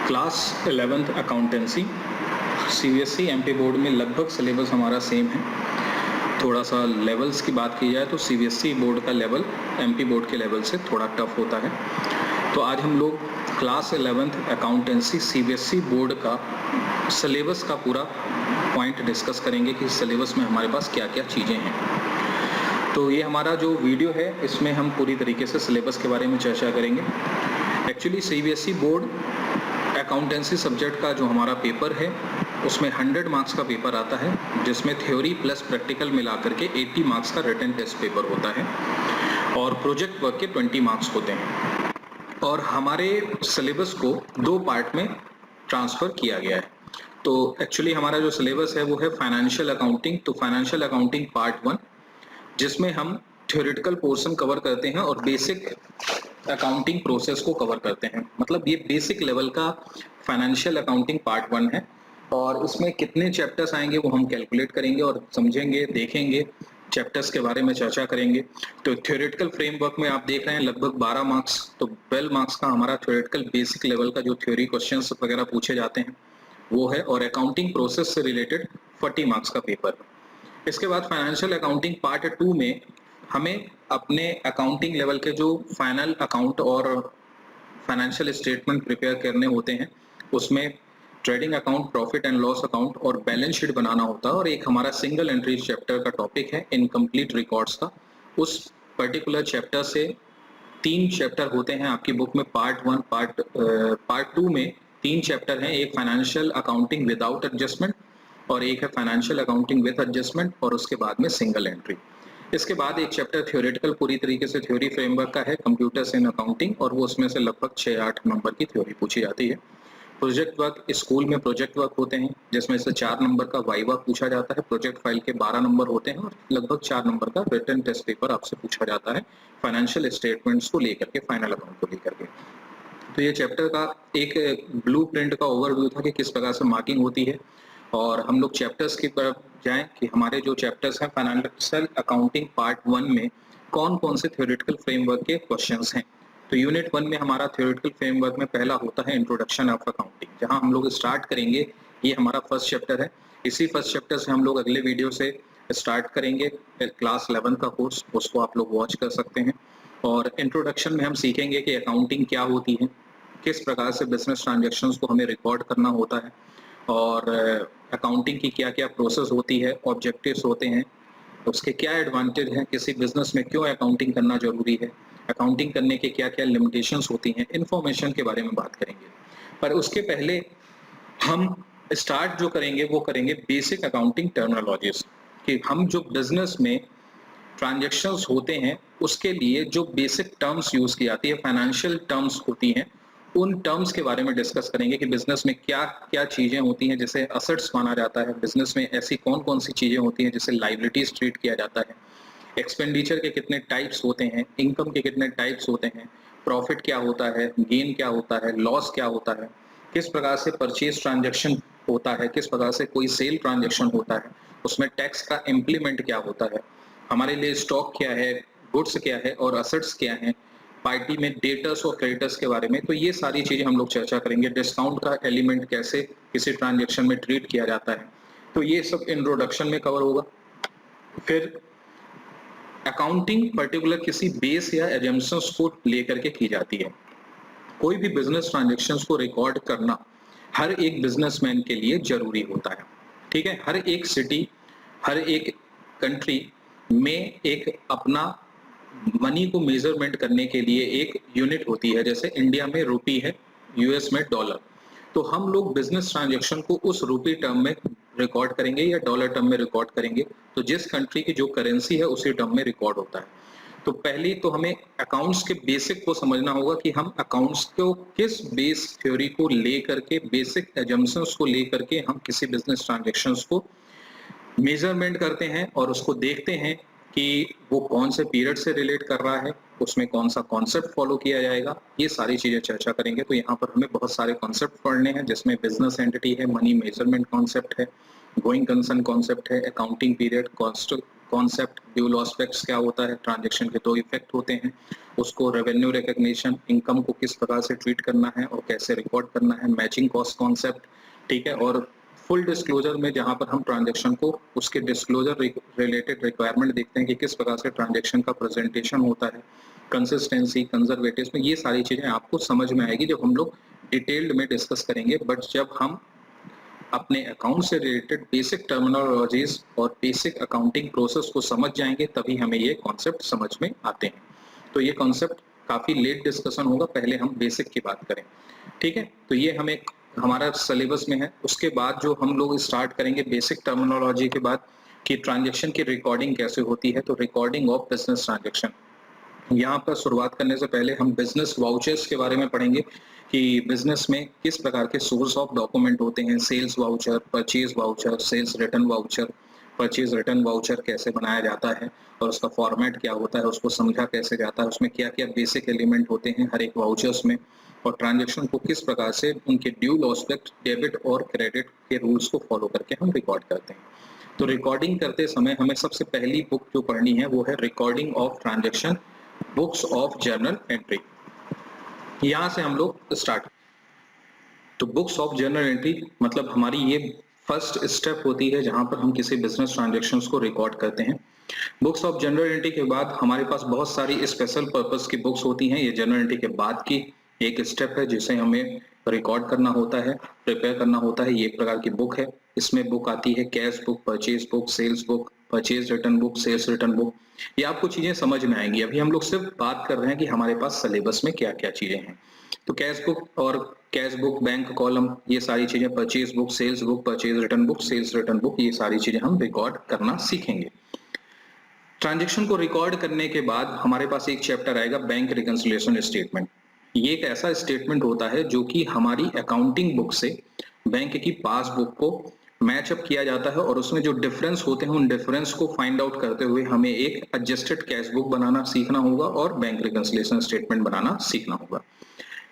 Class 11th accountancy CBSE MP board में लगभग syllabus हमारा सेम है। थोड़ा सा लेवल्स की बात की जाए तो सीबीएसई बोर्ड का लेवल एमपी बोर्ड के लेवल से थोड़ा टफ होता है। तो आज हम लोग class 11th accountancy CBSE board का सिलेबस का पूरा पॉइंट डिस्कस करेंगे कि सिलेबस में हमारे पास क्या क्या चीज़ें हैं। तो ये हमारा जो वीडियो है इसमें हम पूरी तरीके से सिलेबस के बारे में चर्चा करेंगे। Actually CBSE board accountancy subject का जो हमारा पेपर है उसमें 100 मार्क्स का पेपर आता है, जिसमें थ्योरी प्लस प्रैक्टिकल मिला करके 80 मार्क्स का रिटन टेस्ट पेपर होता है और प्रोजेक्ट वर्क के 20 मार्क्स होते हैं। और हमारे सिलेबस को 2 पार्ट में ट्रांसफ़र किया गया है। तो एक्चुअली हमारा जो सिलेबस है वो है फाइनेंशियल अकाउंटिंग। तो फाइनेंशियल अकाउंटिंग पार्ट 1, जिसमें हम थ्योरेटिकल पोर्शन कवर करते हैं और बेसिक अकाउंटिंग प्रोसेस को कवर करते हैं। मतलब ये बेसिक लेवल का फाइनेंशियल अकाउंटिंग पार्ट 1 है और इसमें कितने चैप्टर्स आएंगे वो हम कैलकुलेट करेंगे और समझेंगे, देखेंगे, चैप्टर्स के बारे में चर्चा करेंगे। तो थ्योरेटिकल फ्रेमवर्क में आप देख रहे हैं लगभग 12 मार्क्स, तो 12 मार्क्स का हमारा थ्योरेटिकल बेसिक लेवल का जो थ्योरी क्वेश्चंस वगैरह पूछे जाते हैं वो है, और अकाउंटिंग प्रोसेस से रिलेटेड 40 मार्क्स का पेपर। इसके बाद फाइनेंशियल अकाउंटिंग पार्ट 2 में हमें अपने अकाउंटिंग लेवल के जो फाइनल अकाउंट और फाइनेंशियल स्टेटमेंट प्रिपेयर करने होते हैं, उसमें trading account, profit and loss account और बैलेंस शीट बनाना होता है। और एक हमारा सिंगल एंट्री चैप्टर का टॉपिक है इनकम्प्लीट रिकॉर्ड्स का। उस पर्टिकुलर चैप्टर से 3 चैप्टर होते हैं आपकी बुक में। पार्ट 1, पार्ट 2 में 3 चैप्टर हैं। एक फाइनेंशियल अकाउंटिंग विदाउट एडजस्टमेंट और एक है फाइनेंशियल अकाउंटिंग विद एडजस्टमेंट और उसके बाद में सिंगल एंट्री। इसके बाद एक चैप्टर थ्योरेटिकल पूरी तरीके से थ्योरी फ्रेमवर्क का है, कंप्यूटर्स इन अकाउंटिंग, और वो उसमें से लगभग 6-8 नंबर की थ्योरी पूछी जाती है। प्रोजेक्ट वर्क, स्कूल में प्रोजेक्ट वर्क होते हैं जिसमें से 4 नंबर का वाइवा पूछा जाता है। प्रोजेक्ट फाइल के 12 नंबर होते हैं और लगभग 4 नंबर का रिटन टेस्ट पेपर आपसे पूछा जाता है फाइनेंशियल स्टेटमेंट्स को लेकर के, फाइनल अकाउंट को लेकर के। तो ये चैप्टर का एक ब्लूप्रिंट का ओवरव्यू था कि किस प्रकार से मार्किंग होती है। और हम लोग चैप्टर्स की तरफ जाएं कि हमारे जो चैप्टर्स हैं फाइनेंशियल अकाउंटिंग पार्ट 1 में कौन कौन से थ्योरेटिकल फ्रेमवर्क के क्वेश्चंस हैं। तो यूनिट 1 में हमारा थ्योरेटिकल फ्रेमवर्क में पहला होता है इंट्रोडक्शन ऑफ अकाउंटिंग, जहां हम लोग स्टार्ट करेंगे। ये हमारा फर्स्ट चैप्टर है। इसी फर्स्ट चैप्टर से हम लोग अगले वीडियो से स्टार्ट करेंगे क्लास 11 का कोर्स, उसको आप लोग वॉच कर सकते हैं। और इंट्रोडक्शन में हम सीखेंगे कि अकाउंटिंग क्या होती है, किस प्रकार से बिजनेस ट्रांजेक्शन्स को हमें रिकॉर्ड करना होता है, और अकाउंटिंग की क्या क्या प्रोसेस होती है, ऑब्जेक्टिव्स होते हैं, उसके क्या एडवांटेज हैं, किसी बिजनेस में क्यों अकाउंटिंग करना जरूरी है, अकाउंटिंग करने के क्या क्या लिमिटेशंस होती हैं, इन्फॉर्मेशन के बारे में बात करेंगे। पर उसके पहले हम स्टार्ट जो करेंगे वो करेंगे बेसिक अकाउंटिंग टर्मिनोलॉजीज, कि हम जो बिजनेस में ट्रांजेक्शन्स होते हैं उसके लिए जो बेसिक टर्म्स यूज की जाती है, फाइनेंशियल टर्म्स होती हैं, उन टर्म्स के बारे में डिस्कस करेंगे कि बिजनेस में क्या क्या चीजें होती हैं जिसे असेट्स माना जाता है, बिजनेस में ऐसी कौन कौन सी चीजें होती हैं जिसे लाइबिलिटीज ट्रीट किया जाता है, एक्सपेंडिचर के कितने टाइप्स होते हैं, इनकम के कितने टाइप्स होते हैं, प्रॉफिट क्या होता है, गेन क्या होता है, लॉस क्या होता है, किस प्रकार से परचेज ट्रांजेक्शन होता है, किस प्रकार से कोई सेल ट्रांजेक्शन होता है, उसमें टैक्स का इम्प्लीमेंट क्या होता है, हमारे लिए स्टॉक क्या है, गुड्स क्या है और असेट्स क्या है, पार्टी में डेटर्स और क्रेडिटर्स के बारे में। तो ये सारी चीजें हम लोग चर्चा करेंगे। डिस्काउंट का एलिमेंट कैसे किसी ट्रांजेक्शन में ट्रीट किया जाता है, तो ये सब इंट्रोडक्शन में कवर होगा। फिर अकाउंटिंग पर्टिकुलर किसी बेस या एजम्पशंस को लेकर के की जाती है। कोई भी बिजनेस ट्रांजेक्शन्स को रिकॉर्ड करना हर एक बिजनेसमैन के लिए जरूरी होता है। ठीक है, हर एक सिटी, हर एक कंट्री में एक अपना मनी को मेजरमेंट करने के लिए एक यूनिट होती है। जैसे इंडिया में रुपी है, यूएस में डॉलर। तो हम लोग बिजनेस ट्रांजैक्शन को उस रुपी टर्म में रिकॉर्ड करेंगे या डॉलर टर्म में रिकॉर्ड करेंगे, तो जिस कंट्री की जो करेंसी है उसी टर्म में रिकॉर्ड होता है। तो पहले तो हमें अकाउंट्स के बेसिक को समझना होगा कि हम अकाउंट्स को किस बेस थ्योरी को लेकर के, बेसिक एजम्पशंस को लेकर के हम किसी बिजनेस ट्रांजैक्शंस को मेजरमेंट करते हैं और उसको देखते हैं कि वो कौन से पीरियड से रिलेट कर रहा है, उसमें कौन सा कॉन्सेप्ट फॉलो किया जाएगा। ये सारी चीजें चर्चा करेंगे। तो यहाँ पर हमें बहुत सारे कॉन्सेप्ट पढ़ने हैं, जिसमें बिजनेस एंटिटी है, मनी मेजरमेंट कॉन्सेप्ट है, गोइंग कंसर्न कॉन्सेप्ट है, accounting period, concept due loss effects क्या होता है, ट्रांजैक्शन के 2 इफेक्ट होते हैं, उसको रेवेन्यू रिकॉग्निशन, इनकम को किस प्रकार से ट्रीट करना है और कैसे रिकॉर्ड करना है, मैचिंग कॉस्ट कॉन्सेप्ट, ठीक है, और फुल डिस्क्लोजर में जहां पर हम ट्रांजैक्शन को उसके डिस्क्लोजर रिलेटेड रिक्वायरमेंट देखते हैं कि किस प्रकार से ट्रांजैक्शन का प्रेजेंटेशन होता है, कंसिस्टेंसी, कंजर्वेटिव में, ये सारी चीजें आपको समझ में आएगी जब हम लोग डिटेल्ड में डिस्कस करेंगे। बट जब हम अपने अकाउंट से रिलेटेड बेसिक टर्मिनोलॉजीज और बेसिक अकाउंटिंग प्रोसेस को समझ जाएंगे तभी हमें ये कॉन्सेप्ट समझ में आते हैं। तो ये कॉन्सेप्ट काफी लेट डिस्कशन होगा, पहले हम बेसिक की बात करें, ठीक है। तो ये हमें हमारा सिलेबस में है। उसके बाद जो हम लोग स्टार्ट करेंगे बेसिक टर्मिनोलॉजी के बाद कि ट्रांजैक्शन की रिकॉर्डिंग कैसे होती है, तो रिकॉर्डिंग ऑफ बिजनेस ट्रांजैक्शन। यहाँ पर शुरुआत करने से पहले हम बिजनेस वाउचर्स के बारे में पढ़ेंगे कि बिजनेस में किस प्रकार के सोर्स ऑफ डॉक्यूमेंट होते हैं, sales voucher, purchase voucher, sales return voucher, purchase return voucher कैसे बनाया जाता है और उसका फॉर्मेट क्या होता है, उसको समझा कैसे जाता है, उसमें क्या क्या बेसिक एलिमेंट होते हैं हर एक वाउचर्स में, और ट्रांजैक्शन को किस प्रकार से उनके ड्यू लॉस इफेक्ट, डेबिट और क्रेडिट के रूल्स को फॉलो करके हम रिकॉर्ड करते हैं। तो रिकॉर्डिंग करते समय हमें सबसे पहली बुक जो पढ़नी है वो है recording of transaction, books of journal entry. यहां से हम लोग स्टार्ट। तो बुक्स ऑफ जर्नल एंट्री मतलब हमारी ये फर्स्ट स्टेप होती है जहां पर हम किसी बिजनेस ट्रांजैक्शंस को रिकॉर्ड करते हैं। बुक्स ऑफ जनरल एंट्री के बाद हमारे पास बहुत सारी स्पेशल पर्पस की बुक्स होती हैं। ये जनरल एंट्री के बाद की एक स्टेप है जिसे हमें रिकॉर्ड करना होता है, प्रिपेयर करना होता है। ये एक प्रकार की बुक है। इसमें बुक आती है cash book, purchase book, sales book, purchase return book, sales return book. ये आपको चीजें समझ में आएंगी। अभी हम लोग सिर्फ बात कर रहे हैं कि हमारे पास सिलेबस में क्या क्या चीजें हैं। तो कैश बुक और कैश बुक, बैंक कॉलम, ये सारी चीजें, purchase book, sales book, purchase return book, sales return book, ये सारी चीजें हम रिकॉर्ड करना सीखेंगे। ट्रांजैक्शन को रिकॉर्ड करने के बाद हमारे पास एक चैप्टर आएगा बैंक रिकंसिलिएशन स्टेटमेंट। ये एक ऐसा स्टेटमेंट होता है जो कि हमारी अकाउंटिंग बुक से बैंक की पासबुक को मैचअप किया जाता है और उसमें जो डिफरेंस होते हैं उन डिफरेंस को फाइंड आउट करते हुए हमें एक एडजस्टेड कैश बुक बनाना सीखना होगा और बैंक रिकंसिलिएशन स्टेटमेंट बनाना सीखना होगा।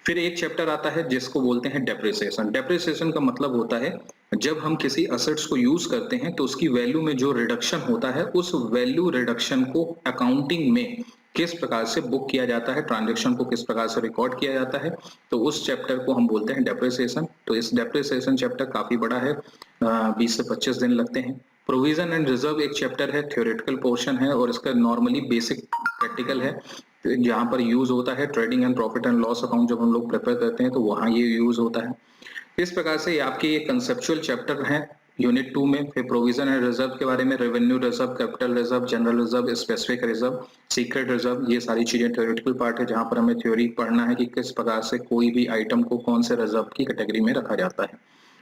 फिर एक चैप्टर आता है जिसको बोलते हैं डेप्रिसिएशन। डेप्रिसिएशन का मतलब होता है जब हम किसी असेट्स को यूज करते हैं तो उसकी वैल्यू में जो रिडक्शन होता है उस वैल्यू रिडक्शन को अकाउंटिंग में किस प्रकार से बुक किया जाता है, ट्रांजैक्शन को किस प्रकार से रिकॉर्ड किया जाता है, तो उस चैप्टर को हम बोलते हैं डेप्रिसिएशन। तो इस डेप्रिसिएशन चैप्टर काफी बड़ा है, 20 से 25 दिन लगते हैं। प्रोविजन एंड रिजर्व एक चैप्टर है, थ्योरेटिकल पोर्शन है और इसका नॉर्मली बेसिक प्रैक्टिकल है जहां पर यूज होता है trading and profit and loss account. जब हम लोग प्रिपेयर करते हैं तो वहां ये यूज होता है। इस प्रकार से आपके ये कंसेप्चुअल चैप्टर हैं यूनिट 2 में। फिर प्रोविजन एंड रिजर्व के बारे में, revenue reserve, capital reserve, general reserve, specific reserve, secret reserve, ये सारी चीजें थ्योरेटिकल पार्ट है जहां पर हमें थ्योरी पढ़ना है कि किस प्रकार से कोई भी आइटम को कौन से रिजर्व की कैटेगरी में रखा जाता है।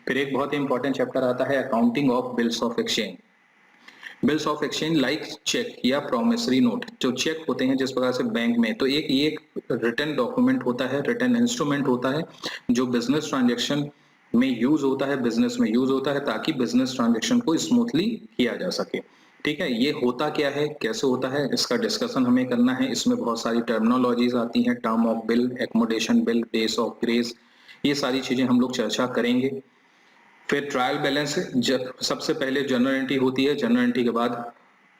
फिर एक बहुत ही इंपॉर्टेंट चैप्टर आता है accounting of bills of exchange. Bills of exchange like cheque या प्रोमिसरी नोट, जो चेक होते हैं जिस प्रकार से बैंक में, तो एक ये रिटर्न डॉक्यूमेंट होता है, रिटर्न इंस्ट्रूमेंट होता है जो बिजनेस ट्रांजैक्शन में यूज होता है, बिजनेस में यूज होता है ताकि बिजनेस ट्रांजैक्शन को स्मूथली किया जा सके। ठीक है, ये होता क्या है, कैसे होता है, इसका डिस्कशन हमें करना है। इसमें बहुत सारी टर्मिनोलॉजीज आती हैं, term of bill, accommodation bill, days of grace, ये सारी चीजें हम लोग चर्चा करेंगे। फिर ट्रायल बैलेंस, सबसे पहले जनरल एंट्री होती है, जनरल एंट्री के बाद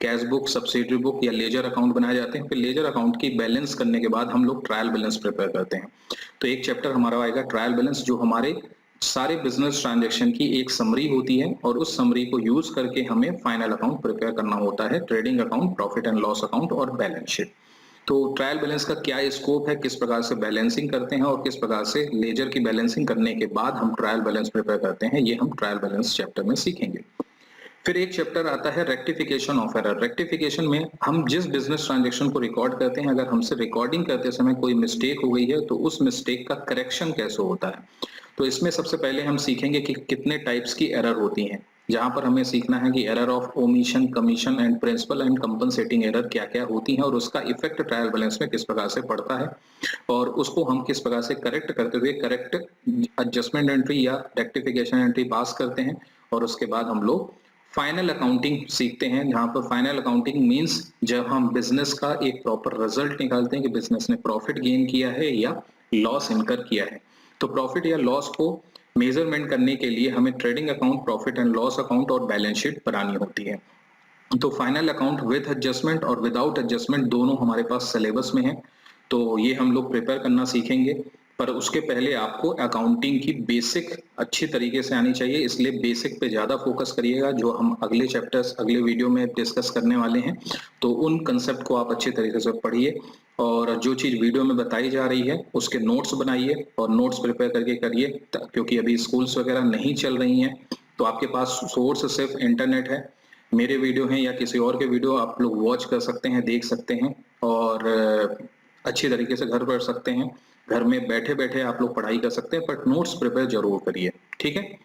कैश बुक, सब्सिडरी बुक या लेजर अकाउंट बनाए जाते हैं। फिर लेजर अकाउंट की बैलेंस करने के बाद हम लोग ट्रायल बैलेंस प्रिपेयर करते हैं। तो एक चैप्टर हमारा आएगा ट्रायल बैलेंस, जो हमारे सारे बिजनेस ट्रांजैक्शन की एक समरी होती है और उस समरी को यूज करके हमें फाइनल अकाउंट प्रिपेयर करना होता है, trading account, profit and loss account और बैलेंस शीट। तो ट्रायल बैलेंस का क्या स्कोप है, किस प्रकार से बैलेंसिंग करते हैं और किस प्रकार से लेजर की बैलेंसिंग करने के बाद हम ट्रायल बैलेंस प्रिपेयर करते हैं, ये हम ट्रायल बैलेंस चैप्टर में सीखेंगे। फिर एक चैप्टर आता है रेक्टिफिकेशन ऑफ एरर। रेक्टिफिकेशन में हम जिस बिजनेस ट्रांजैक्शन को रिकॉर्ड करते हैं, अगर हमसे रिकॉर्डिंग करते समय कोई मिस्टेक हो गई है तो उस मिस्टेक का करेक्शन कैसे होता है। तो इसमें सबसे पहले हम सीखेंगे कि कितने टाइप्स की एरर होती हैं, जहां पर हमें सीखना है कि error of omission, commission and principle and compensating error क्या क्या होती हैं और उसका इफेक्ट ट्रायल बैलेंस में किस प्रकार से पड़ता है और उसको हम किस प्रकार से करेक्ट करते हुए करेक्ट एडजस्टमेंट एंट्री या रेक्टिफिकेशन एंट्री पास करते हैं। और उसके बाद हम लोग फाइनल अकाउंटिंग सीखते हैं, जहां पर फाइनल अकाउंटिंग मींस जब हम बिजनेस का एक प्रॉपर रिजल्ट निकालते हैं कि बिजनेस ने प्रॉफिट गेन किया है या लॉस इनकर किया है। तो प्रॉफिट या लॉस को मेजरमेंट करने के लिए हमें trading account, profit and loss account और बैलेंस शीट बनानी होती है। तो फाइनल अकाउंट विद एडजस्टमेंट और विदाउट एडजस्टमेंट दोनों हमारे पास सिलेबस में है, तो ये हम लोग प्रिपेयर करना सीखेंगे। पर उसके पहले आपको अकाउंटिंग की बेसिक अच्छी तरीके से आनी चाहिए, इसलिए बेसिक पे ज़्यादा फोकस करिएगा। जो हम अगले चैप्टर्स अगले वीडियो में डिस्कस करने वाले हैं, तो उन कंसेप्ट को आप अच्छी तरीके से पढ़िए, और जो चीज़ वीडियो में बताई जा रही है उसके नोट्स बनाइए और नोट्स प्रिपेयर करके करिए, क्योंकि अभी स्कूल्स वगैरह नहीं चल रही हैं, तो आपके पास सोर्स सिर्फ इंटरनेट है। मेरे वीडियो हैं या किसी और के वीडियो आप लोग वॉच कर सकते हैं, देख सकते हैं, और अच्छी तरीके से घर पढ़ सकते हैं। घर में बैठे बैठे आप लोग पढ़ाई कर सकते हैं, बट नोट्स प्रिपेयर जरूर करिए, ठीक है।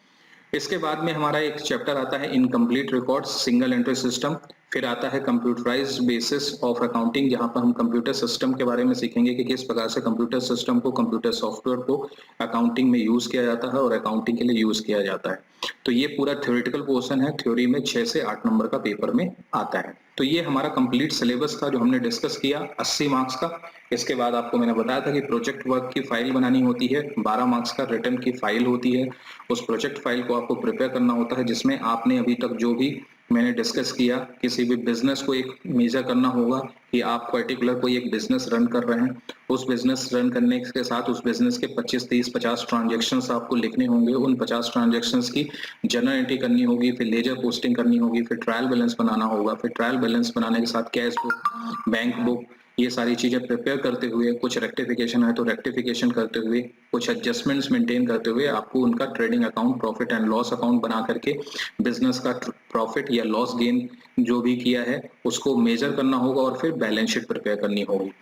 इसके बाद में हमारा एक चैप्टर आता है incomplete records, single entry system. फिर आता है कंप्यूटराइज्ड बेसिस ऑफ अकाउंटिंग, जहां पर हम कंप्यूटर सिस्टम के बारे में सीखेंगे कि किस प्रकार से कंप्यूटर सिस्टम को, कंप्यूटर सॉफ्टवेयर को अकाउंटिंग में यूज किया जाता है और अकाउंटिंग के लिए यूज किया जाता है। तो ये पूरा थ्योरेटिकल पोर्शन है, थ्योरी में 6 से 8 नंबर का पेपर में आता है। तो ये हमारा कंप्लीट सिलेबस था जो हमने डिस्कस किया 80 मार्क्स का। इसके बाद आपको मैंने बताया था कि प्रोजेक्ट वर्क की फाइल बनानी होती है, 12 मार्क्स का रिटर्न की फाइल होती है। उस प्रोजेक्ट फाइल को आपको प्रिपेयर करना होता है, जिसमें आपने अभी तक जो भी मैंने डिस्कस किया, किसी भी बिजनेस को एक मेजर करना होगा कि आप पर्टिकुलर कोई एक बिजनेस रन कर रहे हैं, उस बिजनेस रन करने के साथ उस बिजनेस के 25, 30, 50 ट्रांजेक्शंस आपको लिखने होंगे। उन 50 ट्रांजेक्शंस की जर्नल एंट्री करनी होगी, फिर लेजर पोस्टिंग करनी होगी, फिर ट्रायल बैलेंस बनाना होगा, फिर ट्रायल बैलेंस बनाने के साथ कैश बुक, बैंक बुक, ये सारी चीजें प्रिपेयर करते हुए, कुछ रेक्टिफिकेशन है तो रेक्टिफिकेशन करते हुए, कुछ एडजस्टमेंट्स मेंटेन करते हुए आपको उनका trading account, profit and loss account बना करके बिजनेस का प्रॉफिट या लॉस गेन जो भी किया है उसको मेजर करना होगा, और फिर बैलेंस शीट प्रिपेयर करनी होगी।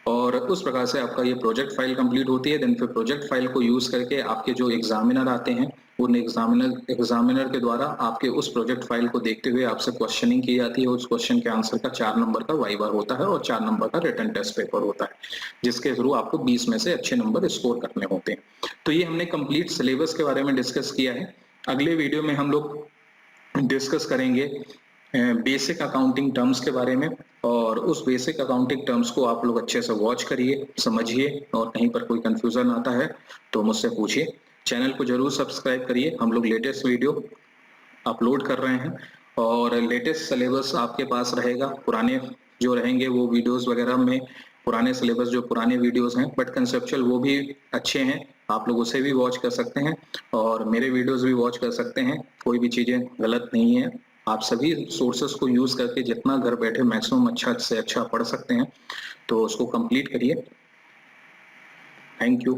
और उस प्रकार से आपका ये प्रोजेक्ट फाइल कंप्लीट होती है। देन फिर प्रोजेक्ट फाइल को यूज करके आपके जो एग्जामिनर आते हैं, उन एग्जामिनर के द्वारा आपके उस प्रोजेक्ट फाइल को देखते हुए आपसे क्वेश्चनिंग की जाती है। उस क्वेश्चन के आंसर का 4 नंबर का वाइवा होता है और 4 नंबर का रिटन टेस्ट पेपर होता है, जिसके थ्रू आपको 20 में से अच्छे नंबर स्कोर करने होते हैं। तो ये हमने कंप्लीट सिलेबस के बारे में डिस्कस किया है। अगले वीडियो में हम लोग डिस्कस करेंगे बेसिक अकाउंटिंग टर्म्स के बारे में, और उस बेसिक अकाउंटिंग टर्म्स को आप लोग अच्छे से वॉच करिए, समझिए, और कहीं पर कोई कंफ्यूजन आता है तो मुझसे पूछिए। चैनल को जरूर सब्सक्राइब करिए, हम लोग लेटेस्ट वीडियो अपलोड कर रहे हैं, और लेटेस्ट सिलेबस आपके पास रहेगा। पुराने जो रहेंगे वो वीडियोस वगैरह में पुराने सिलेबस, जो पुराने वीडियोस हैं बट कंसेप्चुअल, वो भी अच्छे हैं, आप लोग उसे भी वॉच कर सकते हैं, और मेरे वीडियोस भी वॉच कर सकते हैं। कोई भी चीजें गलत नहीं है, आप सभी सोर्सेस को यूज करके जितना घर बैठे मैक्सिमम अच्छा से अच्छा पढ़ सकते हैं, तो उसको कंप्लीट करिए। Thank you.